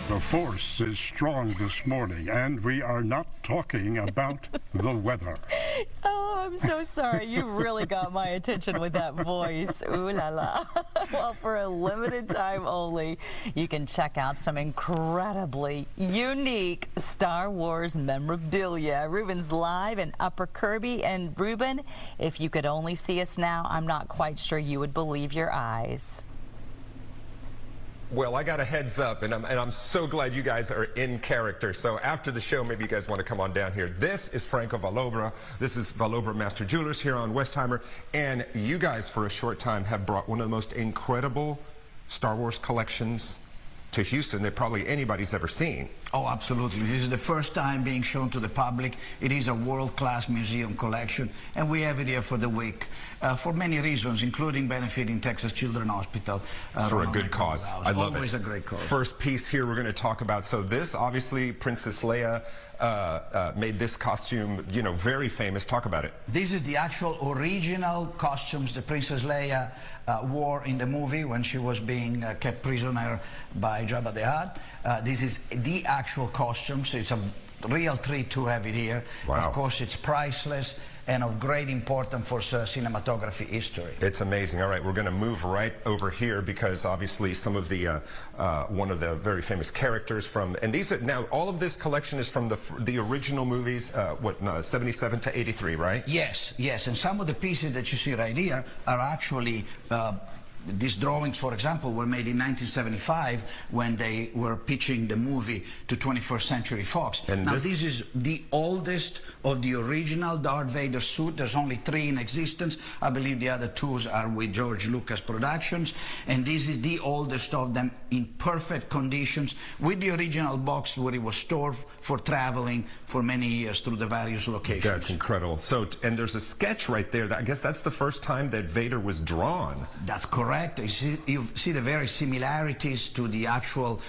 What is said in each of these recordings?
The force is strong this morning, and we are not talking about the weather. Oh, I'm so sorry. You really got my attention with that voice. Ooh la la. Well, for a limited time only, you can check out some incredibly unique Star Wars memorabilia. Ruben's live in Upper Kirby. And Ruben, if you could only see us now, I'm not quite sure you would believe your eyes. Well, I got a heads up, and I'm so glad you guys are in character. So after the show, maybe you guys want to come on down here. This is Franco Valobra. This is Valobra Master Jewelers here on Westheimer. And you guys, for a short time, have brought one of the most incredible Star Wars collections to Houston that probably anybody's ever seen. Oh, absolutely. This is the first time being shown to the public. It is a world-class museum collection, and we have it here for the week for many reasons, including benefiting Texas Children's Hospital. For a good cause. I love it. Always a great cause. First piece here we're going to talk about. So this, obviously, Princess Leia made this costume, you know, very famous. Talk about it. This is the actual original costumes that Princess Leia wore in the movie when she was being kept prisoner by Jabba the Hutt. This is the actual costumes. It's a real treat to have it here. Wow. Of course, it's priceless and of great importance for cinematography history. It's amazing. All right, we're going to move right over here because obviously some of the one of the very famous characters from, and these are now, all of this collection is from the original movies, 77 to 83, right? Yes, yes, and some of the pieces that you see right here are actually these drawings, for example, were made in 1975 when they were pitching the movie to 21st Century Fox. And now this is the oldest of the original Darth Vader suit. There's only 3 in existence. I believe the other 2 are with George Lucas Productions. And this is the oldest of them in perfect conditions with the original box where it was stored for traveling for many years through the various locations. That's incredible. So, and there's a sketch right there. I guess that's the first time that Vader was drawn. That's correct. You see the very similarities to the actual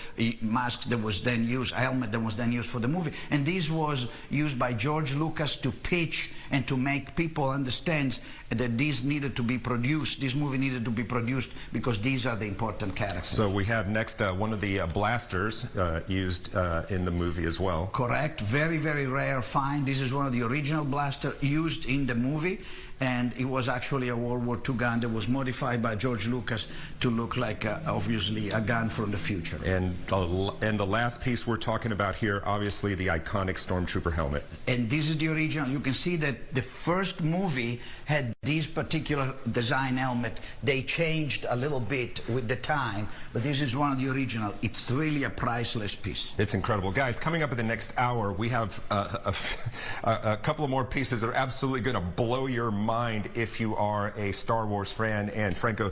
mask that was then used, helmet that was then used for the movie. And this was used by George Lucas to pitch and to make people understand that this needed to be produced, this movie needed to be produced because these are the important characters. So we have next one of the blasters used in the movie as well. Correct. Very, very rare find. This is one of the original blasters used in the movie. And it was actually a World War II gun that was modified by George Lucas to look like, obviously, a gun from the future. And the last piece we're talking about here, obviously, the iconic Stormtrooper helmet. And this is the original. You can see that the first movie had this particular design helmet. They changed a little bit with the time, but this is one of the original. It's really a priceless piece. It's incredible. Guys, coming up in the next hour, we have a couple of more pieces that are absolutely going to blow your mind if you are a Star Wars fan. And Franco,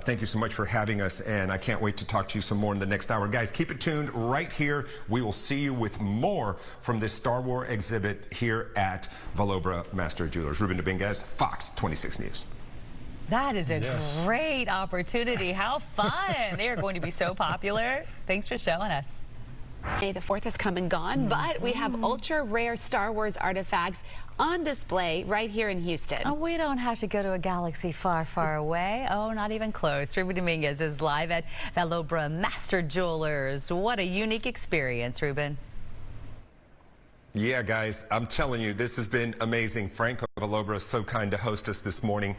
thank you so much for having us, and I can't wait to talk to you some more in the next hour. Guys, keep it tuned right here. We will see you with more from this Star Wars exhibit here at Valobra Master Jewelers. Ruben Dominguez, Fox 26 News. That is a great opportunity. How fun. They are going to be so popular. Thanks for showing us. May the 4th has come and gone, but we have ultra rare Star Wars artifacts on display right here in Houston. Oh, we don't have to go to a galaxy far, far away. Oh, not even close. Ruben Dominguez is live at Valobra Master Jewelers. What a unique experience, Ruben. Yeah, guys, I'm telling you, this has been amazing. Franco Valobra is so kind to host us this morning.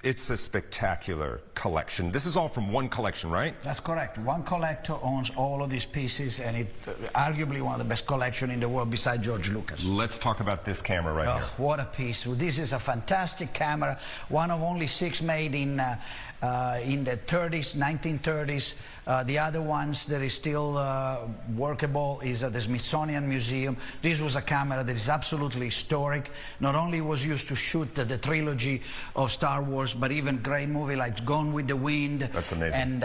It's a spectacular collection. This is all from one collection, right? That's correct. One collector owns all of these pieces, and it's arguably one of the best collections in the world besides George Lucas. Let's talk about this camera right here. What a piece. This is a fantastic camera, one of only 6 made in the 30s, 1930s. The other ones that is still workable is at the Smithsonian Museum. This was a camera that is absolutely historic. Not only was used to shoot the trilogy of Star Wars, but even great movie like Gone with the Wind. That's amazing. And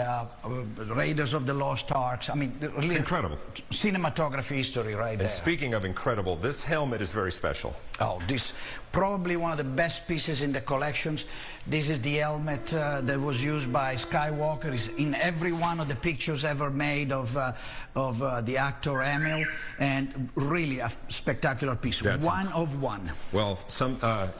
Raiders of the Lost Ark. I mean, really, it's incredible. Cinematography history right there. And speaking of incredible, this helmet is very special. Oh, this probably one of the best pieces in the collections. This is the helmet that was used by Skywalker. It's in every one of the pictures ever made of the actor Emil, and really a spectacular piece. One of one. Well,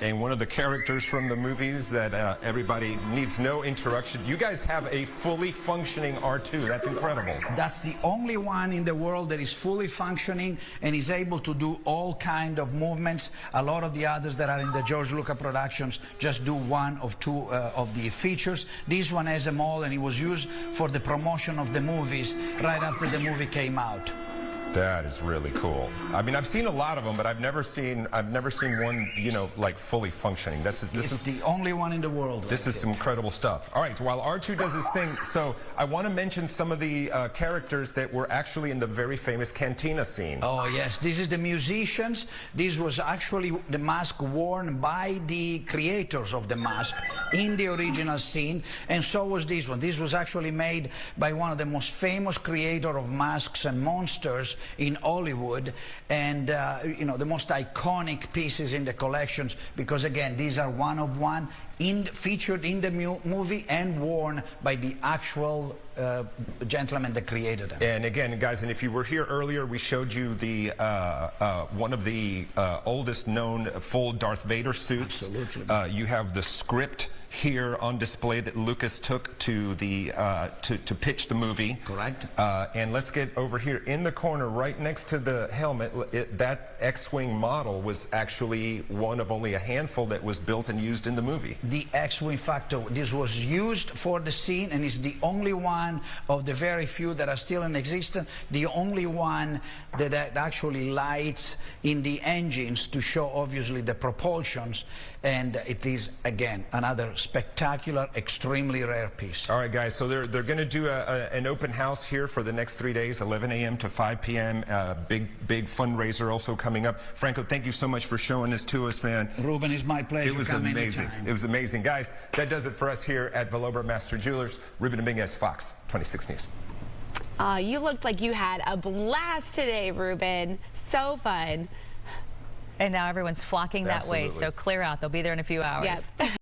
and one of the characters from the movies that everybody needs no introduction. You guys have a fully functioning R2. That's incredible. That's the only one in the world that is fully functioning and is able to do all kind of movements. A lot of the others that are in the George Lucas productions just do one of two of the features. This one has them all, and it was used for the promotion of the movies right after the movie came out. That is really cool. I mean, I've seen a lot of them, but I've never seen one, you know, like fully functioning. This is the only one in the world. This is some incredible stuff. All right, so while R2 does his thing, so I want to mention some of the characters that were actually in the very famous cantina scene. Oh yes, this is the musicians. This was actually the mask worn by the creators of the mask in the original scene, and so was this one. This was actually made by one of the most famous creators of masks and monsters in Hollywood, and you know, the most iconic pieces in the collections, because again, these are one of one, featured in the movie and worn by the actual gentleman that created them. And again, guys, and if you were here earlier, we showed you the one of the oldest known full Darth Vader suits. Absolutely. You have the script here on display that Lucas took to the to pitch the movie. Correct. And let's get over here in the corner, right next to the helmet. That X-wing model was actually one of only a handful that was built and used in the movie. The X-wing factor. This was used for the scene, and is the only one of the very few that are still in existence. The only one that actually lights in the engines to show, obviously, the propulsions. And it is, again, another spectacular, extremely rare piece. All right, guys, so they're going to do an open house here for the next 3 days, 11 a.m. to 5 p.m. Big fundraiser also coming up. Franco, thank you so much for showing this to us, man. Ruben, it's my pleasure. It was amazing. Anytime. It was amazing. Guys, that does it for us here at Valobra Master Jewelers. Ruben Dominguez, Fox 26 News. You looked like you had a blast today, Ruben. So fun. And now everyone's flocking that way, Absolutely. so clear out. They'll be there in a few hours. Yep.